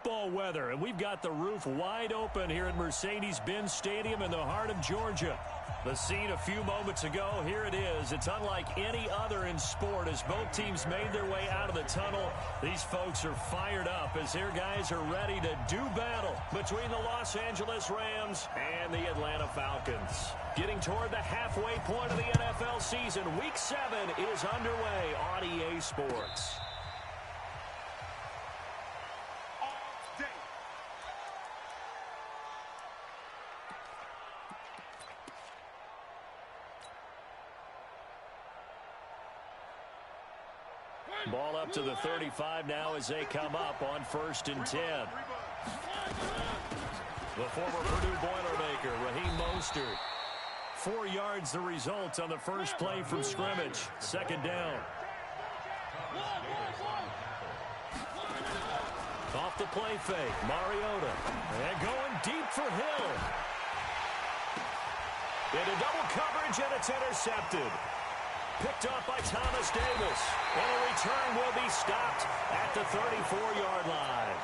football weather, and we've got the roof wide open here at Mercedes-Benz Stadium in the heart of Georgia. The scene a few moments ago, here it is. It's unlike any other in sport as both teams made their way out of the tunnel. These folks are fired up as their guys are ready to do battle between the Los Angeles Rams and the Atlanta Falcons. Getting toward the halfway point of the NFL season, Week 7 is underway on EA Sports. Ball up to the 35 now as they come up on 1st and 10. The former Purdue Boilermaker, Raheem Mostert. 4 yards the result on the first play from scrimmage. 2nd down. Off the play fake, Mariota. And going deep for Hill. Into double coverage, and it's intercepted. Picked up by Thomas Davis. And a return will be stopped at the 34-yard line.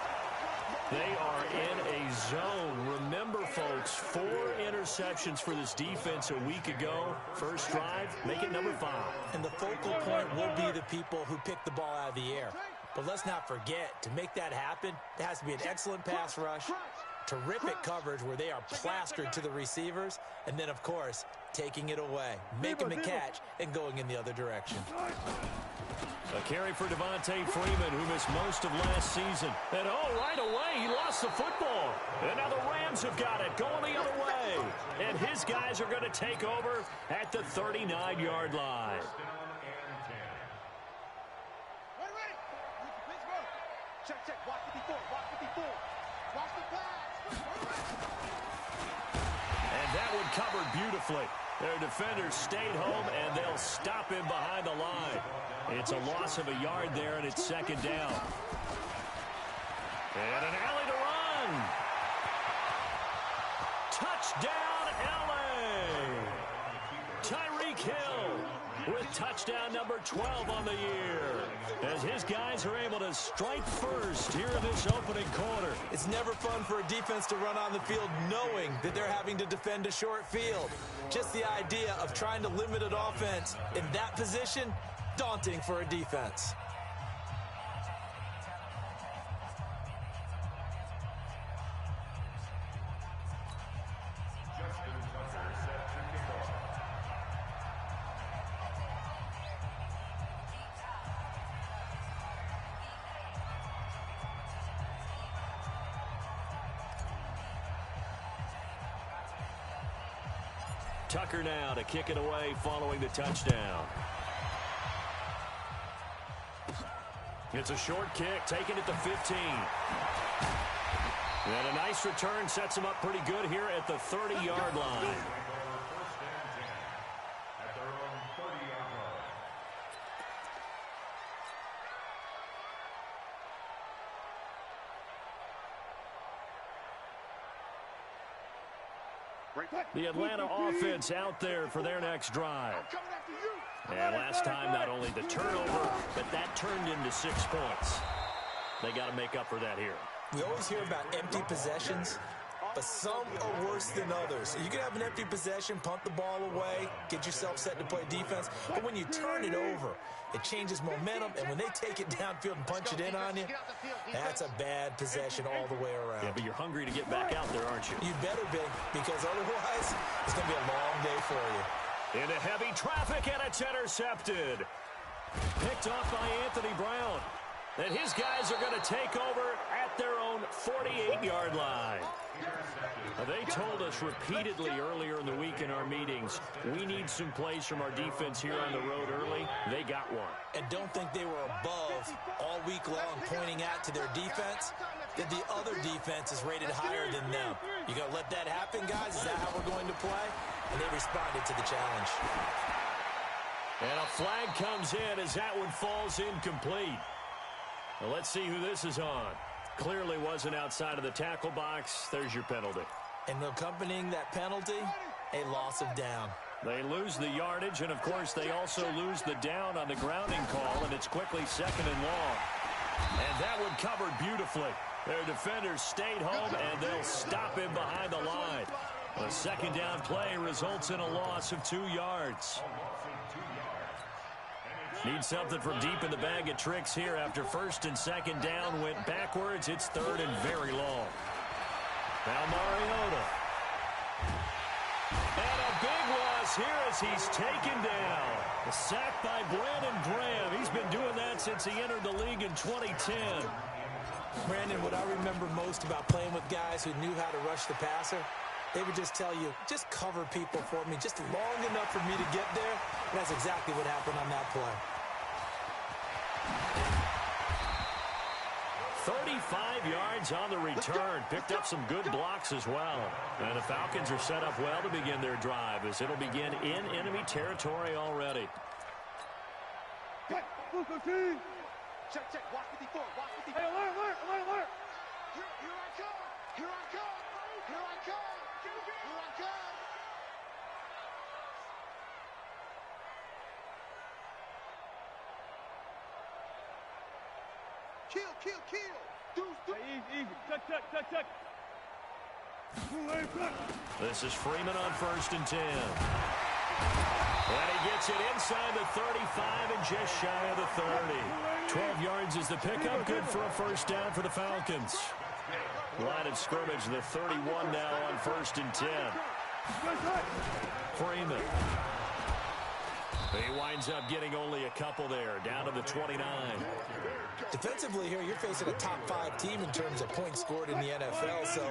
They are in a zone. Remember, folks, 4 interceptions for this defense a week ago. First drive, make it number 5. And the focal point will be the people who pick the ball out of the air. But let's not forget, to make that happen, there has to be an excellent pass rush, terrific coverage where they are plastered to the receivers, and then, of course, taking it away, making the catch, and going in the other direction. A carry for Devontae Freeman, who missed most of last season. And, right away, he lost the football. And now the Rams have got it, going the other way. And his guys are going to take over at the 39-yard line. Check. Watch the before. Watch the pass. And that one covered beautifully. Their defenders stayed home, and they'll stop him behind the line. It's a loss of a yard there, and it's 2nd down. And an alley to run. Touchdown, LA. Tyreek Hill with touchdown number 12 on the year, as his guys are able to strike first here in this opening quarter. It's never fun for a defense to run on the field knowing that they're having to defend a short field. Just the idea of trying to limit an offense in that position, daunting for a defense. Tucker now to kick it away following the touchdown. It's a short kick, taken at the 15. And a nice return sets him up pretty good here at the 30-yard line. The Atlanta offense out there for their next drive. And last time, not only the turnover, but that turned into 6 points. They got to make up for that here. We always hear about empty possessions, but some are worse than others. You can have an empty possession, punt the ball away, get yourself set to play defense, but when you turn it over, it changes momentum, and when they take it downfield and punch it in on you, that's a bad possession all the way around. Yeah, but you're hungry to get back out there, aren't you? You better be, because otherwise, it's going to be a long day for you. Into heavy traffic, and it's intercepted. Picked off by Anthony Brown. And his guys are going to take over at their own 48-yard line. Now, they told us repeatedly earlier in the week in our meetings, we need some plays from our defense here on the road early. They got one. And don't think they were above all week long pointing out to their defense that the other defense is rated higher than them. You going to let that happen, guys? Is that how we're going to play? And they responded to the challenge. And a flag comes in as that one falls incomplete. Well, let's see who this is on. Clearly wasn't outside of the tackle box. There's your penalty. And accompanying that penalty, a loss of down. They lose the yardage, and, of course, they also lose the down on the grounding call, and it's quickly 2nd and long. And that one covered beautifully. Their defenders stayed home, and they'll stop him behind the line. A second down play results in a loss of 2 yards. Need something from deep in the bag of tricks here after first and second down went backwards. It's third and very long. Now Mariota. And a big loss here as he's taken down. A sack by Brandon Graham. He's been doing that since he entered the league in 2010. Brandon, what I remember most about playing with guys who knew how to rush the passer, they would just tell you, just cover people for me, just long enough for me to get there. And that's exactly what happened on that play. 35 yards on the return. Picked up some good blocks as well. And the Falcons are set up well to begin their drive as it'll begin in enemy territory already. Check, check. Watch 54. Watch 54. Hey, alert. Here I come. Here I come. Here I come. Here I come. Kill. Deuce. Easy. Check. This is Freeman on first and 10. And he gets it inside the 35 and just shy of the 30. 12 yards is the pickup. Good for a first down for the Falcons. Line of scrimmage, the 31 now on first and 10. Freeman. He winds up getting only a couple there, down to the 29. Defensively here, you're facing a top 5 team in terms of points scored in the NFL. So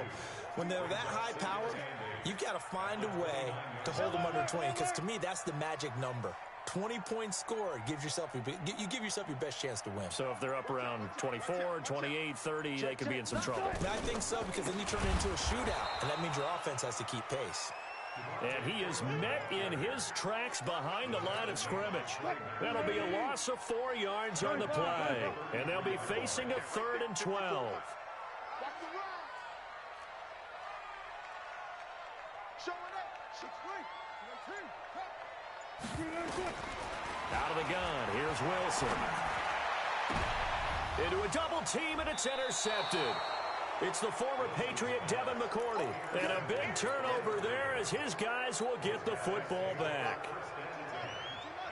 when they're that high powered, you've got to find a way to hold them under 20. Because to me, that's the magic number. 20 points scored you give yourself your best chance to win. So if they're up around 24, 28, 30, they could be in some trouble. And I think so, because then you turn it into a shootout, and that means your offense has to keep pace. And he is met in his tracks behind the line of scrimmage. That'll be a loss of 4 yards on the play. And they'll be facing a 3rd and 12. Out of the gun, here's Wilson. Into a double team, and it's intercepted. It's the former Patriot Devin McCourty. And a big turnover there as his guys will get the football back.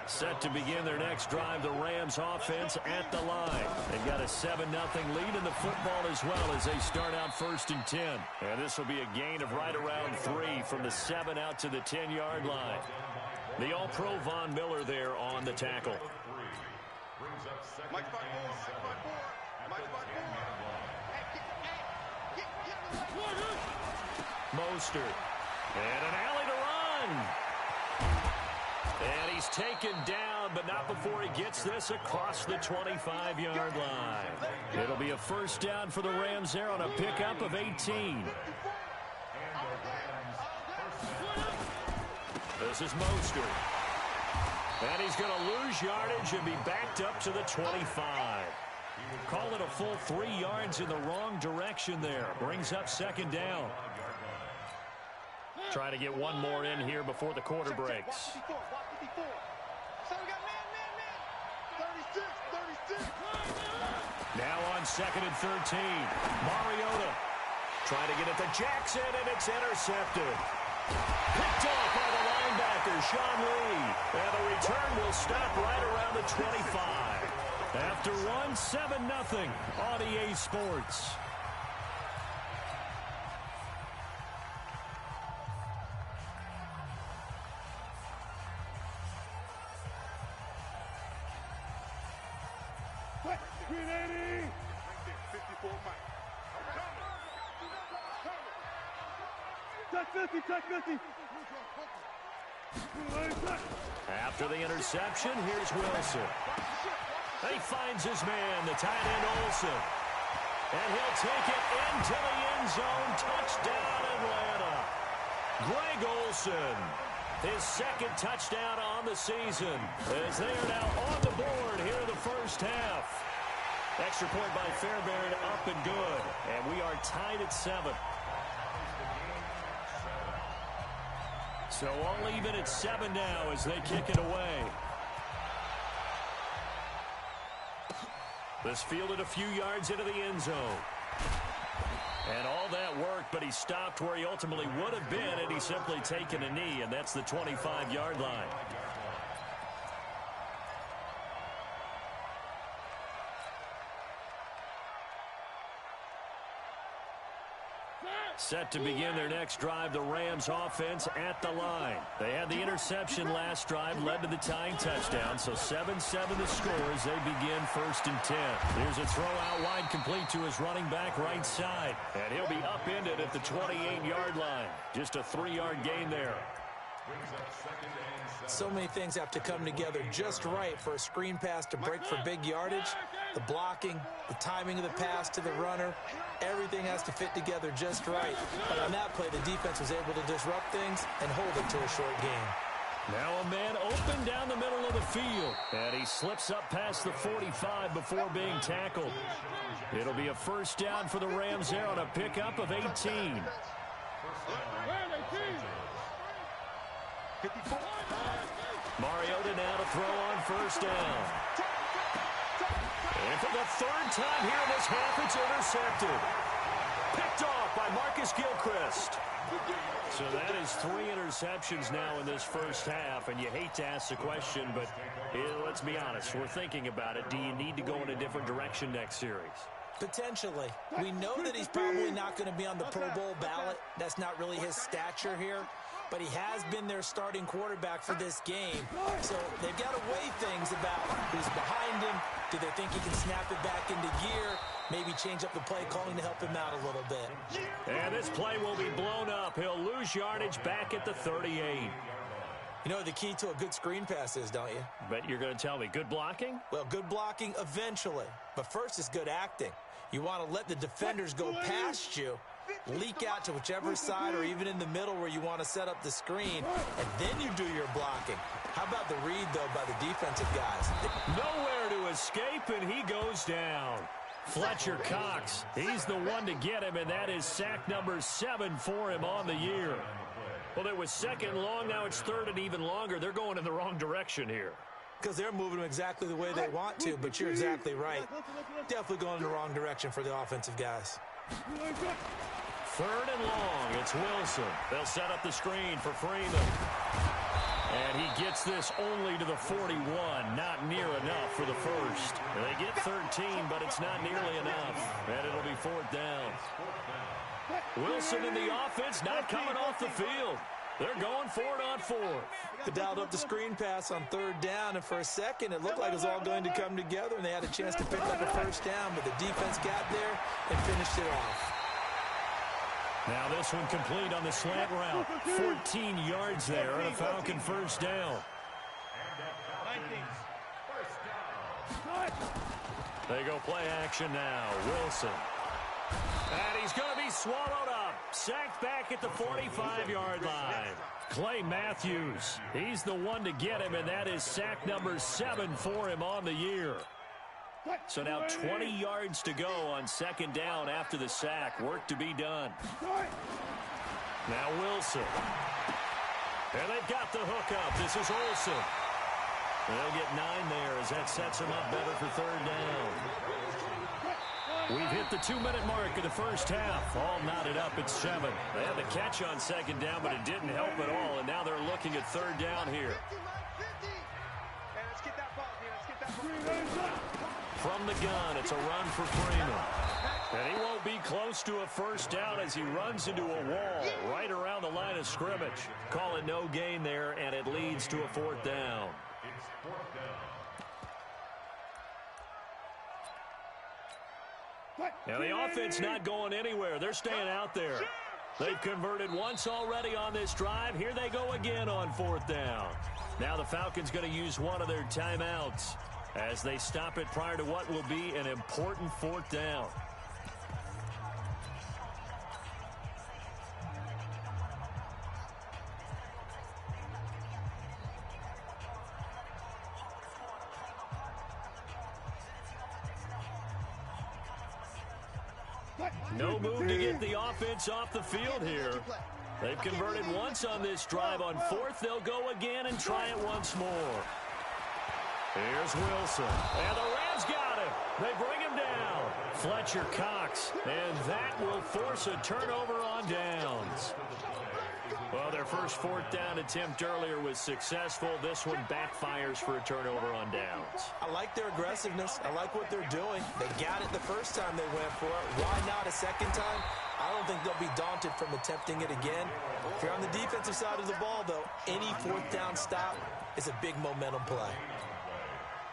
Set to begin their next drive, the Rams offense at the line. They've got a 7-0 lead in the football as well as they start out first and 10. And this will be a gain of right around 3 from the 7 out to the 10-yard line. The All-Pro Von Miller there on the tackle. Mostert. And an alley to run. And he's taken down, but not before he gets this across the 25-yard line. It'll be a first down for the Rams there on a pickup of 18. This is Mostert. And he's going to lose yardage and be backed up to the 25. Call it a full 3 yards in the wrong direction there. Brings up second down. Trying to get one more in here before the quarter breaks. Now on 2nd and 13. Mariota trying to get it to Jackson, and it's intercepted. Picked off by the linebacker, Sean Lee. And the return will stop right around the 25. After one, 7-0 on EA Sports. After the interception, here's Wilson. He finds his man, the tight end Olsen. And he'll take it into the end zone. Touchdown, Atlanta. Greg Olsen, his 2nd touchdown on the season, as they are now on the board here in the first half. Extra point by Fairbairn, up and good. And we are tied at 7. So all even at 7 now as they kick it away. This fielded a few yards into the end zone. mark, but he stopped where he ultimately would have been, and he's simply taken a knee, and that's the 25-yard line. Set to begin their next drive, the Rams offense at the line. They had the interception last drive, led to the tying touchdown, so 7-7 the score as they begin 1st and 10. Here's a throw out wide, complete to his running back right side. And he'll be upended at the 28-yard line. Just a 3-yard gain there. So many things have to come together just right for a screen pass to break for big yardage. The blocking, the timing of the pass to the runner, everything has to fit together just right. But on that play, the defense was able to disrupt things and hold it to a short gain. Now a man open down the middle of the field. And he slips up past the 45 before being tackled. It'll be a 1st down for the Rams there on a pickup of 18. Mariota now to throw on 1st down. And for the 3rd time here in this half, it's intercepted. Picked off by Marcus Gilchrist. So that is 3 interceptions now in this 1st half, and you hate to ask the question, but let's be honest, we're thinking about it. Do you need to go in a different direction next series? Potentially. We know that he's probably not going to be on the Pro Bowl ballot. That's not really his stature here. But he has been their starting quarterback for this game. So they've got to weigh things about who's behind him. Do they think he can snap it back into gear? Maybe change up the play calling to help him out a little bit. And this play will be blown up. He'll lose yardage back at the 38. You know what the key to a good screen pass is, don't you? Bet you're going to tell me. Good blocking? Well, good blocking eventually. But first is good acting. You want to let the defenders go past you, leak out to whichever side or even in the middle where you want to set up the screen, and then you do your blocking. How about the read, though, by the defensive guys? Nowhere to escape, and he goes down. Fletcher Cox, he's the one to get him, and that is sack number 7 for him on the year. Well, it was 2nd long, now it's 3rd and even longer. They're going in the wrong direction here. Because they're moving them exactly the way they want to, but you're exactly right. Definitely going in the wrong direction for the offensive guys. 3rd and long, it's Wilson. They'll set up the screen for Freeman. And he gets this only to the 41, not near enough for the 1st. They get 13, but it's not nearly enough. And it'll be 4th down. Wilson in the offense not coming off the field. They're going for it on 4th. They dialed up the screen pass on 3rd down, and for a second it looked like it was all going to come together, and they had a chance to pick up a 1st down, but the defense got there and finished it off. Now this one complete on the slant route. 14 yards there, and a Falcon 1st down. They go play action now. Wilson. And he's going to be swallowed up. Sacked back at the 45-yard line. Clay Matthews. He's the one to get him, and that is sack number 7 for him on the year. So now 20 yards to go on 2nd down after the sack. Work to be done. Now Wilson. And they've got the hook up. This is Olsen. They'll get 9 there as that sets him up better for 3rd down. We've hit the 2-minute mark of the 1st half. All knotted up at 7. They had the catch on 2nd down, but it didn't help at all. And now they're looking at 3rd down here. From the gun, it's a run for Freeman. And he won't be close to a 1st down as he runs into a wall right around the line of scrimmage. Call it no gain there, and it leads to a 4th down. Now the offense not going anywhere. They're staying out there. They've converted once already on this drive. Here they go again on 4th down. Now the Falcons going to use one of their timeouts as they stop it prior to what will be an important 4th down. No move to get the offense off the field here. They've converted once on this drive. On 4th, they'll go again and try it once more. Here's Wilson. And the Rams got him. They bring him down. Fletcher Cox, and that will force a turnover on downs. Well, their first fourth down attempt earlier was successful. This one backfires for a turnover on downs. I like their aggressiveness. I like what they're doing. They got it the first time they went for it. Why not a second time? I don't think they'll be daunted from attempting it again. If you're on the defensive side of the ball, though, any fourth down stop is a big momentum play.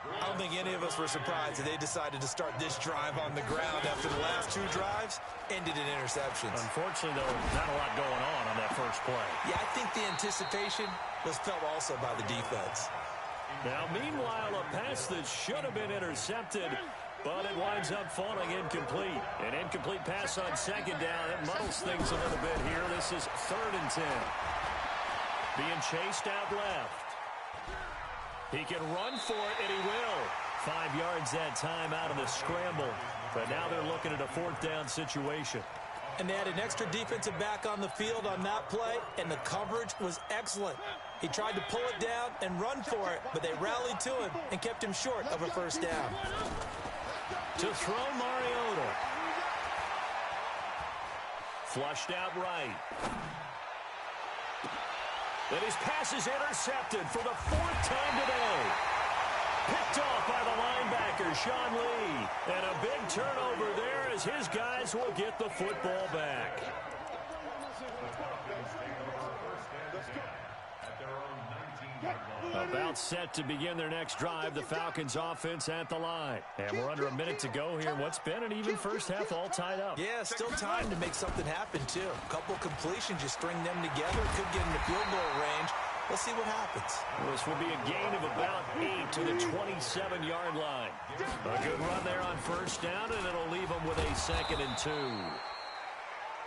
I don't think any of us were surprised that they decided to start this drive on the ground after the last two drives ended in interceptions. Unfortunately, though, not a lot going on that first play. Yeah, I think the anticipation was felt also by the defense. Now, meanwhile, a pass that should have been intercepted, but it winds up falling incomplete. An incomplete pass on second down. It muddles things a little bit here. This is 3rd and 10. Being chased out left. He can run for it, and he will. 5 yards that time out of the scramble. But now they're looking at a fourth down situation. And they had an extra defensive back on the field on that play, and the coverage was excellent. He tried to pull it down and run for it, but they rallied to him and kept him short of a first down. To throw, Mariota. Flushed out right. And his pass is intercepted for the 4th time today. Picked off by the linebacker, Sean Lee. And a big turnover there as his guys will get the football back. About set to begin their next drive, the Falcons offense at the line. And we're under a minute to go here. What's been an even first half all tied up. Yeah, still time to make something happen, too. A couple completions, you string them together, could get into field goal range. Let's see what happens. This will be a gain of about 8 to the 27-yard line. A good run there on first down, and it'll leave them with a 2nd and 2.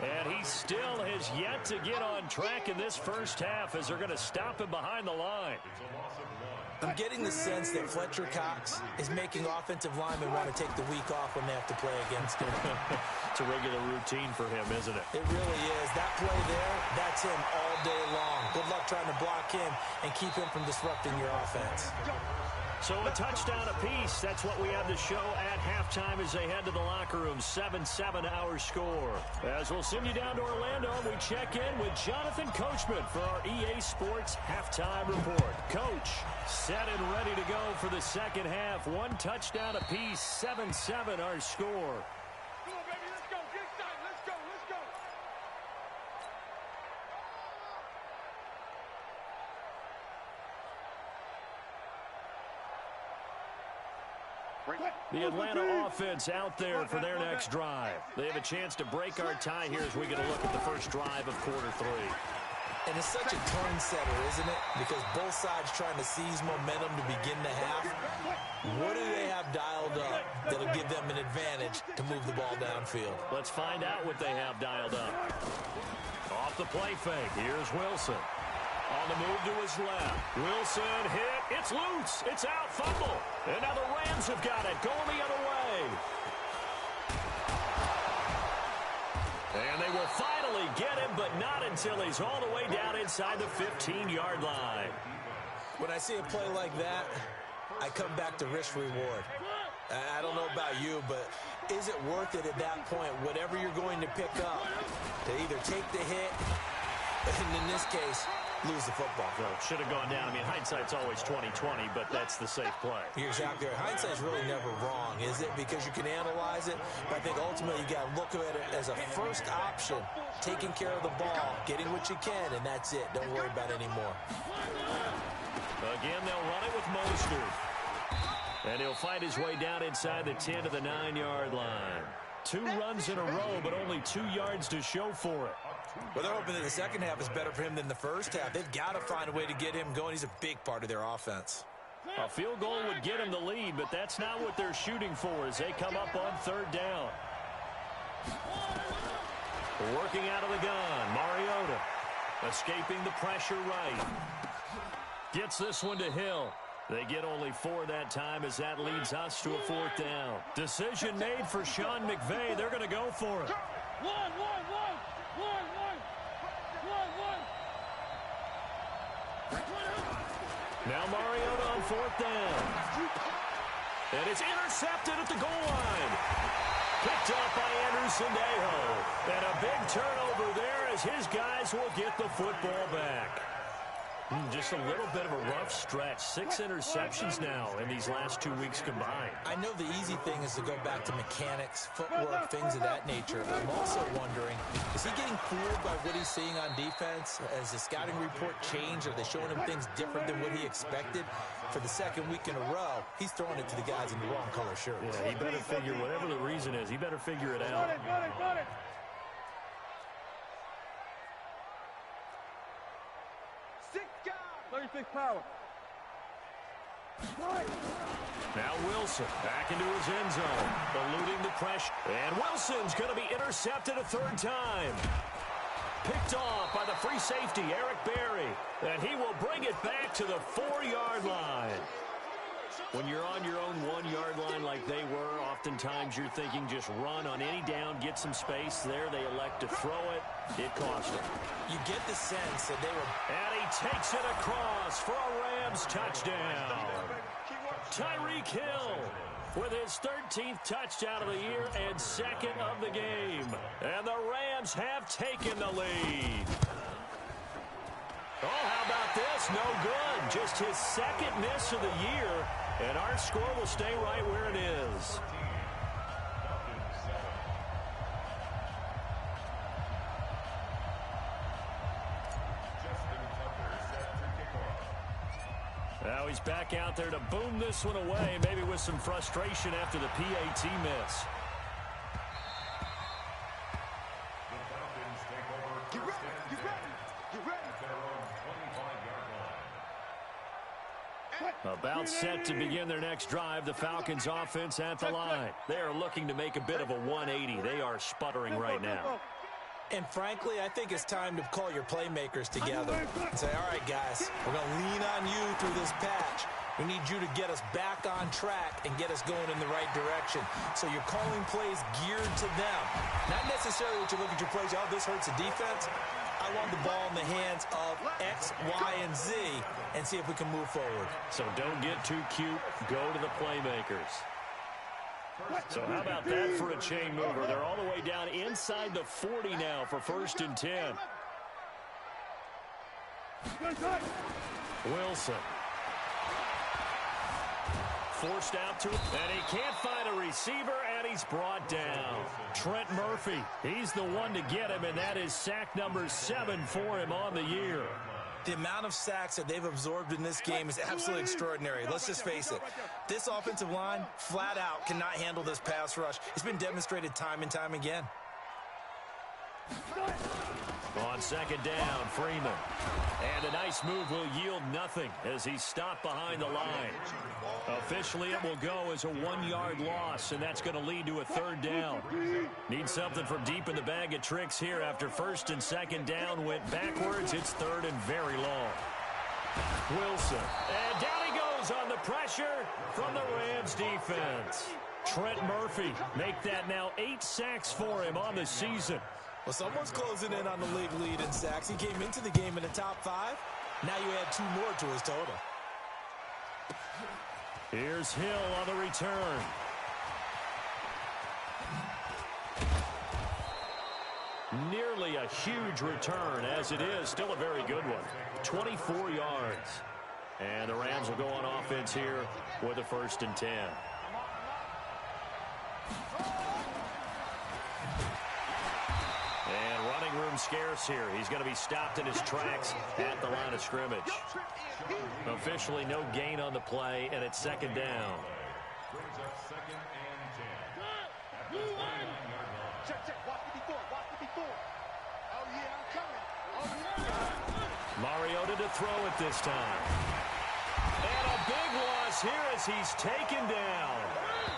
And he still has yet to get on track in this first half as they're going to stop him behind the line. I'm getting the sense that Fletcher Cox is making offensive linemen want to take the week off when they have to play against him. It's a regular routine for him, isn't it? It really is. That play there, that's him all day long. Good luck trying to block him and keep him from disrupting your offense. So a touchdown apiece. That's what we have to show at halftime as they head to the locker room. 7-7 our score. As we'll send you down to Orlando, we check in with Jonathan Coachman for our EA Sports Halftime Report. Coach, set and ready to go for the second half. 1 touchdown apiece. 7-7 our score. Come on, baby, let's go. Get excited. Let's go. Let's go. The Atlanta offense out there for their next drive. They have a chance to break our tie here as we get a look at the first drive of quarter 3. And it's such a tone setter, isn't it? Because both sides trying to seize momentum to begin the half. What do they have dialed up that'll give them an advantage to move the ball downfield? Let's find out what they have dialed up. Off the play fake, here's Wilson. On the move to his left. Wilson hit. It's loose. It's out. Fumble. And now the Rams have got it. Going the other way. And they will finally get him, but not until he's all the way down inside the 15-yard line. When I see a play like that, I come back to risk-reward. I don't know about you, but is it worth it at that point, whatever you're going to pick up, to either take the hit, and in this case, lose the football? So should have gone down. I mean, hindsight's always 20/20, but that's the safe play. You're exactly right. Hindsight's really never wrong, is it? Because you can analyze it, but I think ultimately you got to look at it as a first option, taking care of the ball, getting what you can, and that's it. Don't worry about it anymore. Again, they'll run it with Mostert. And he'll fight his way down inside the 10 to the 9-yard line. 2 runs in a row, but only 2 yards to show for it. Well, they're hoping that the second half is better for him than the first half. They've got to find a way to get him going. He's a big part of their offense. A field goal would get him the lead, but that's not what they're shooting for as they come up on 3rd down. Working out of the gun, Mariota. Escaping the pressure right. Gets this one to Hill. They get only 4 that time as that leads us to a 4th down. Decision made for Sean McVay. They're going to go for it. One. Now Mariota on 4th down. And it's intercepted at the goal line. Picked up by Anderson-Dejo. And a big turnover there as his guys will get the football back. Just a little bit of a rough stretch. 6 interceptions now in these last 2 weeks combined. I know the easy thing is to go back to mechanics, footwork, things of that nature. I'm also wondering, is he getting fooled by what he's seeing on defense? Has the scouting report changed? Are they showing him things different than what he expected? For the second week in a row, he's throwing it to the guys in the wrong color shirts. Yeah, he better figure, whatever the reason is, he better figure it out. Got it. 36 power. Now Wilson back into his end zone, eluding the pressure. And Wilson's going to be intercepted a third time. Picked off by the free safety, Eric Berry. And he will bring it back to the 4-yard line. When you're on your own 1-yard line like they were, oftentimes you're thinking just run on any down, get some space. There they elect to throw it. It cost them. You get the sense that they were... And he takes it across for a Rams touchdown. Tyreek Hill with his 13th touchdown of the year and 2nd of the game. And the Rams have taken the lead. Oh, how about this? No good. Just his 2nd miss of the year. And our score will stay right where it is. Now he's back out there to boom this one away, maybe with some frustration after the PAT miss. About set to begin their next drive, the Falcons offense at the line. They are looking to make a bit of a 180. They are sputtering right now. And frankly, I think it's time to call your playmakers together and say, all right, guys, we're going to lean on you through this patch. We need you to get us back on track and get us going in the right direction. So you're calling plays geared to them. Not necessarily what you look at your plays, oh, this hurts the defense. I want the ball in the hands of X, Y, and Z and see if we can move forward. So don't get too cute. Go to the playmakers. So how about that for a chain mover? They're all the way down inside the 40 now for 1st and 10. Wilson. Forced out to it, and he can't find a receiver, and he's brought down. Trent Murphy, he's the one to get him, and that is sack number 7 for him on the year. The amount of sacks that they've absorbed in this game is absolutely extraordinary. Let's just face it. This offensive line, flat out, cannot handle this pass rush. It's been demonstrated time and time again. On 2nd down, Freeman. And a nice move will yield nothing as he's stopped behind the line. Officially, it will go as a 1-yard loss, and that's going to lead to a 3rd down. Need something from deep in the bag of tricks here after 1st and 2nd down went backwards. It's 3rd and very long. Wilson. And down he goes on the pressure from the Rams defense. Trent Murphy make that now 8 sacks for him on the season. Well, someone's closing in on the league lead in sacks. He came into the game in the top 5. Now you add 2 more to his total. Here's Hill on the return. Nearly a huge return, as it is. Still a very good one. 24 yards. And the Rams will go on offense here with a 1st and 10. And running room scarce here. He's going to be stopped in his tracks at the line of scrimmage. Officially no gain on the play, and it's 2nd down. Mariota to throw it this time. And a big loss here as he's taken down.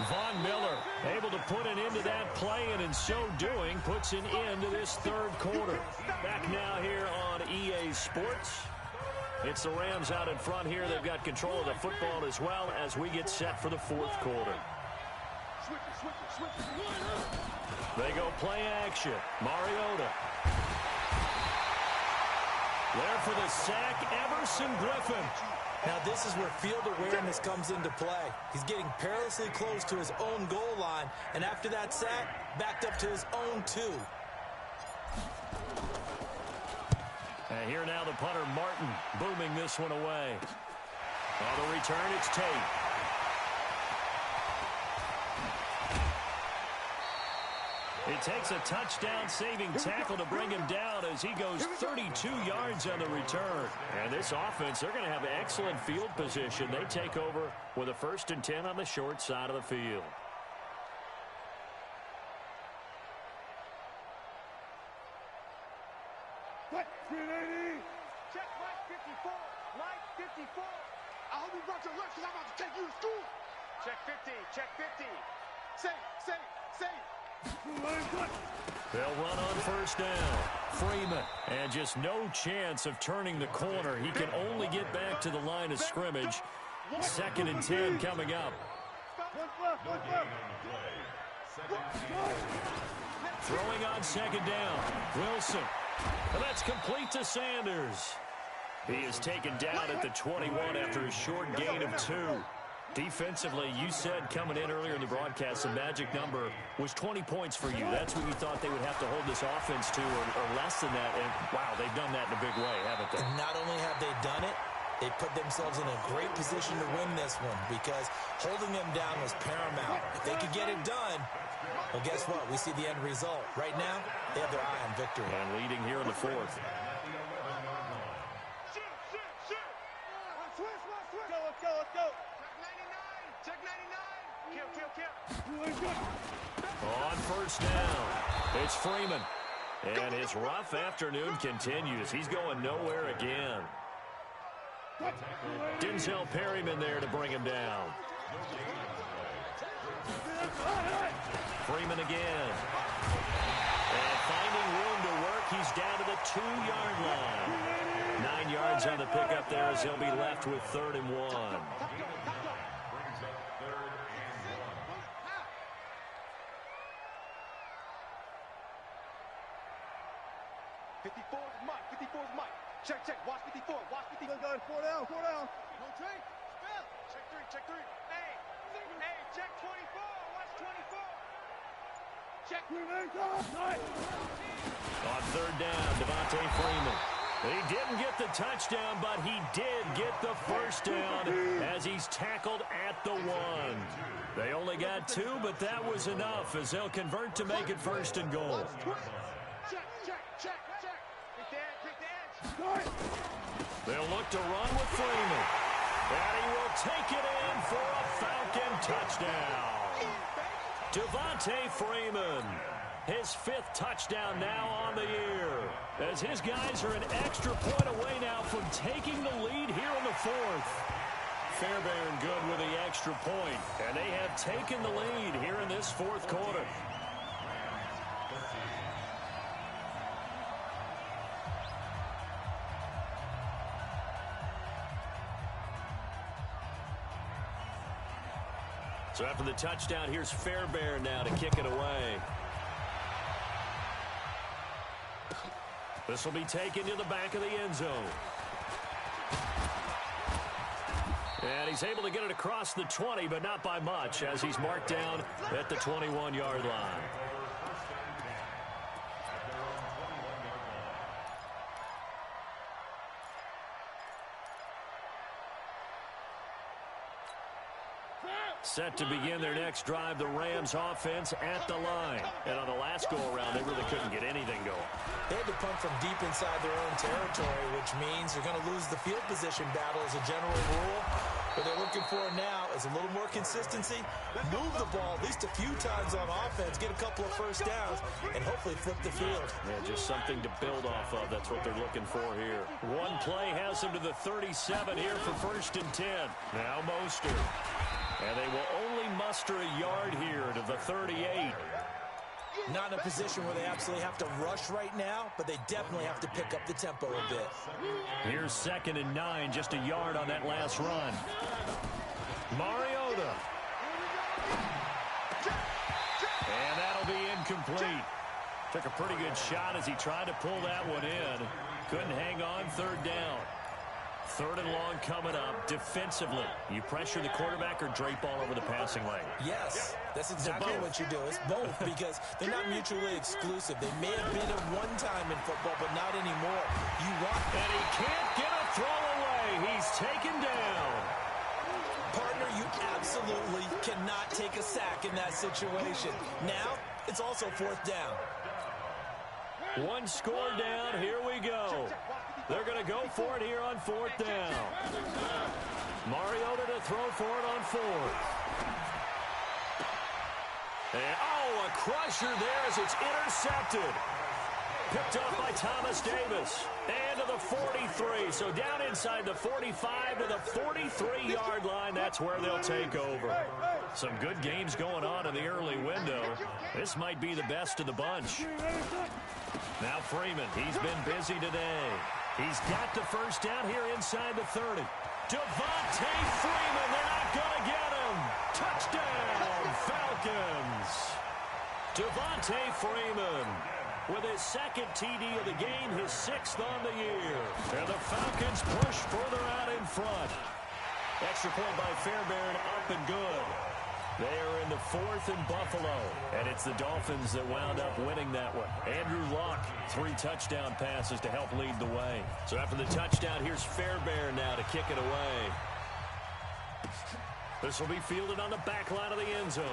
Von Miller able to put an end to that play, and in so doing puts an end to this 3rd quarter. Back now here on EA Sports. It's the Rams out in front here. They've got control of the football as well as we get set for the 4th quarter. They go play action. Mariota. There for the sack, Everson Griffin. Now this is where field awareness comes into play. He's getting perilously close to his own goal line, and after that sack, backed up to his own 2. And here now the punter, Martin, booming this one away. On the return, it's Tate. It takes a touchdown-saving tackle to bring him down as he goes 32 yards on the return. And this offense, they're going to have excellent field position. They take over with a 1st and 10 on the short side of the field. Check right 54. Right 54. I hope you brought your lunch because I'm about to take you to school. Check 50. Check 50. Say. They'll run on 1st down. Freeman. And just no chance of turning the corner. He can only get back to the line of scrimmage. 2nd and 10 coming up. Throwing on 2nd down. Wilson. And that's complete to Sanders. He is taken down at the 21 after a short gain of 2. Defensively, you said coming in earlier in the broadcast, the magic number was 20 points for you. That's what you thought they would have to hold this offense to, or less than that. And, wow, they've done that in a big way, haven't they? And not only have they done it, they put themselves in a great position to win this one because holding them down was paramount. If they could get it done, well, guess what? We see the end result. Right now, they have their eye on victory. And leading here in the 4th. Let's go. Check 99. Kill. On 1st down, it's Freeman. And his rough afternoon continues. He's going nowhere again. Denzel Perryman there to bring him down. Freeman again. And finding room to work, he's down to the 2-yard line. 9 yards on the pickup there as he'll be left with 3rd and 1. 54's Mike. Check. Watch 54. 4 down. No trade. Spell. Check 3. Hey, check 24. Watch 24. Check. On 3rd down, Devontae Freeman. He didn't get the touchdown, but he did get the 1st down as he's tackled at the 1. They only got 2, but that was enough as they'll convert to make it 1st and goal. Check. Pick the edge. They'll look to run with Freeman. And he will take it in for a Falcon touchdown. Devontae Freeman, his 5th touchdown now on the year. As his guys are an extra point away now from taking the lead here in the 4th. Fairbairn good with the extra point. And they have taken the lead here in this 4th quarter. So after the touchdown, here's Fairbairn now to kick it away. This will be taken to the back of the end zone. And he's able to get it across the 20, but not by much, as he's marked down at the 21-yard line. Set to begin their next drive, the Rams offense at the line. And on the last go-around, they really couldn't get anything going. They had to punt from deep inside their own territory, which means they're going to lose the field position battle as a general rule. What they're looking for now is a little more consistency, move the ball at least a few times on offense, get a couple of 1st downs, and hopefully flip the field. Yeah, just something to build off of. That's what they're looking for here. One play has them to the 37 here for 1st and 10. Now Mostert. And they will only muster a yard here to the 38. Not in a position where they absolutely have to rush right now, but they definitely have to pick up the tempo a bit. Here's 2nd and 9, just a yard on that last run. Mariota. And that'll be incomplete. Took a pretty good shot as he tried to pull that one in. Couldn't hang on 3rd down. Third and long coming up. Defensively, you pressure the quarterback or drape all over the passing lane? Yes, that's exactly what you do. It's both because they're not mutually exclusive. They may have been at one time in football, but not anymore. You want And he can't get a throw away. He's taken down. Partner, you absolutely cannot take a sack in that situation. Now, it's also fourth down. One score down. Here we go. They're going to go for it here on fourth down. Mariota to throw for it on fourth. And, a crusher there as it's intercepted. Picked up by Thomas Davis. And to the 43. So down inside the 45 to the 43-yard line. That's where they'll take over. Some good games going on in the early window. This might be the best of the bunch. Now Freeman, he's been busy today. He's got the first down here inside the 30. Devontae Freeman, they're not going to get him. Touchdown, Falcons. Devontae Freeman with his second TD of the game, his sixth on the year. And the Falcons push further out in front. Extra point by Fairbairn, up and good. They are in the fourth in Buffalo, and it's the Dolphins that wound up winning that one. Andrew Luck, 3 touchdown passes to help lead the way. So after the touchdown, here's Fairbairn now to kick it away. This will be fielded on the back line of the end zone.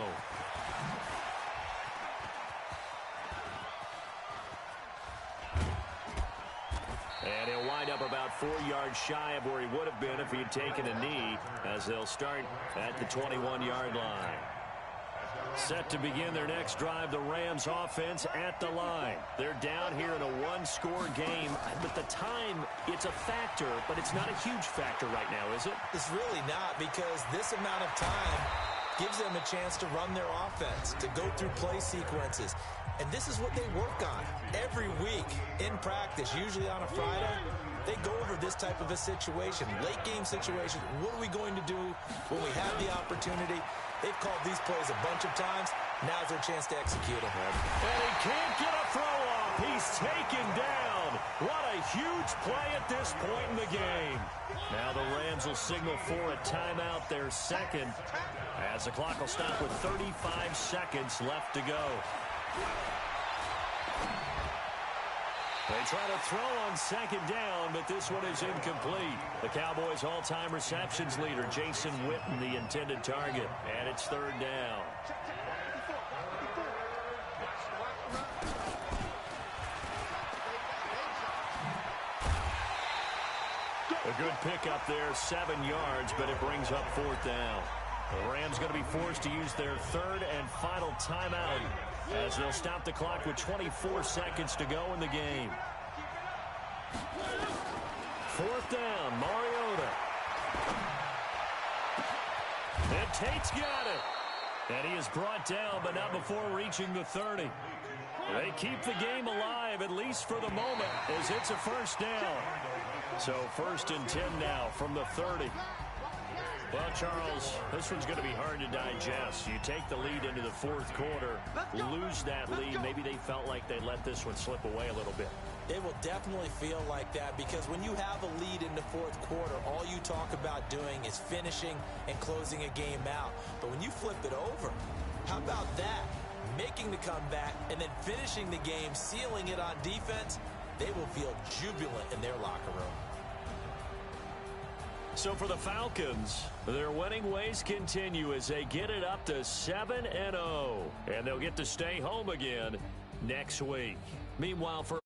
And he'll wind up about 4 yards shy of where he would have been if he had taken a knee, as they'll start at the 21-yard line. Set to begin their next drive, the Rams offense at the line. They're down here in a one-score game, but the time, it's a factor, but it's not a huge factor right now, is it? It's really not, because this amount of time gives them a chance to run their offense, to go through play sequences. And this is what they work on every week in practice, usually on a Friday. They go over this type of a situation, late game situation. What are we going to do when we have the opportunity? They've called these plays a bunch of times. Now's their chance to execute them. And he can't get a throw off. He's taken down. What a huge play at this point in the game. Now the Rams will signal for a timeout, their second, as the clock will stop with 35 seconds left to go. They try to throw on second down, but this one is incomplete. The Cowboys' all-time receptions leader, Jason Witten, the intended target. And it's third down. A good pickup there, 7 yards, but it brings up fourth down. The Rams going to be forced to use their third and final timeout, as they'll stop the clock with 24 seconds to go in the game. Fourth down, Mariota. And Tate's got it. And he is brought down, but not before reaching the 30. They keep the game alive, at least for the moment, as it's a first down. So first and 10 now from the 30. Well, Charles, this one's going to be hard to digest. You take the lead into the fourth quarter, lose that lead. Maybe they felt like they let this one slip away a little bit. It will definitely feel like that, because when you have a lead in the fourth quarter, all you talk about doing is finishing and closing a game out. But when you flip it over, how about that? Making the comeback and then finishing the game, sealing it on defense, they will feel jubilant in their locker room. So for the Falcons, their winning ways continue as they get it up to 7-0. And they'll get to stay home again next week. Meanwhile, for